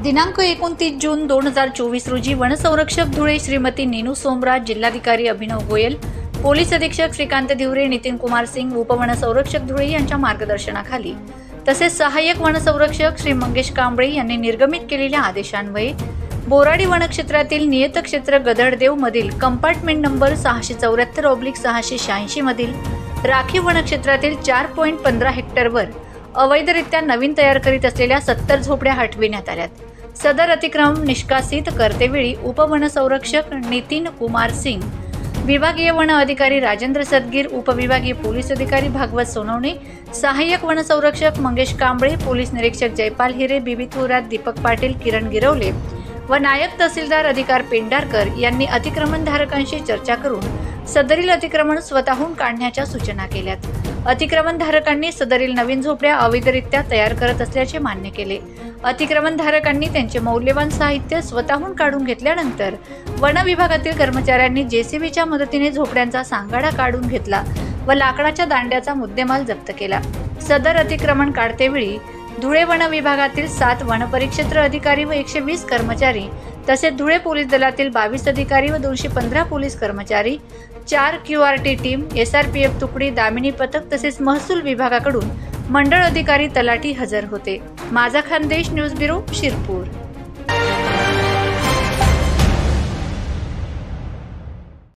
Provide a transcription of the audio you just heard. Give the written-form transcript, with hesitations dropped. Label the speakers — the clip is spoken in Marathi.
Speaker 1: दिनांक 29 जून 2024 रोजी वनसंरक्षक धुळे श्रीमती नीनू सोमराज, जिल्हाधिकारी अभिनव गोयल, पोलीस अधीक्षक श्रीकांत धिवरे, नितीन कुमार सिंग, उपवनसंरक्षक धुळे यांच्या मार्गदर्शनाखाली तसेच सहाय्यक वनसंरक्षक श्री मंगेश कांबळे यांनी निर्गमित केलेल्या आदेशान्वये बोराडी वनक्षेत्रातील नियतक्षेत्र गदडदेव मधील कंपार्टमेंट नंबर 674/686 मधील राखीव वनक्षेत्रातील 4.15 हेक्टरवर अवैधरित्या नवीन तयार करीत असलेल्या 70 झोपड्या हटविण्यात आल्यात. सदर अतिक्रमण निष्कासित करतेवेळी उपवनसंरक्षक नितीन कुमार सिंग, विभागीय वन अधिकारी राजेंद्र सदगीर, उपविभागीय पोलीस अधिकारी भागवत सोनवणे, सहाय्यक वनसंरक्षक मंगेश कांबळे, पोलीस निरीक्षक जयपाल हिरे, बीबी थोरात, दीपक पाटील, किरण गिरवले व नायब तहसीलदार अधिकार पेंढारकर यांनी अतिक्रमणधारकांशी चर्चा करून सदरील अतिक्रमण स्वतःहून काढण्याच्या सूचना केल्यात. अतिक्रमणधारकांनी सदरील नवीन झोपड्या अवैधरित्या तयार करत असल्याचे मान्य केले. अतिक्रमणधारकांनी त्यांचे मौल्यवान साहित्य स्वतःहून काढून घेतल्यानंतर वन विभागातील कर्मचाऱ्यांनी जेसीबीच्या मदतीने झोपड्यांचा सांगाडा काढून घेतला व लाकडाच्या दांड्याचा मुद्देमाल जप्त केला. सदर अतिक्रमण काढतेवेळी धुळे वन विभागातील 7 वनपरिक्षेत्र अधिकारी व 120 कर्मचारी तसेच धुळे पोलीस दलातील 22 अधिकारी व 215 पोलीस कर्मचारी, 4 QRT टीम, SRPF तुकडी, दामिनी पथक तसेच महसूल विभागाकडून मंडळ अधिकारी, तलाठी हजर होते. माझा खानदेश न्यूज ब्युरो, शिरपूर.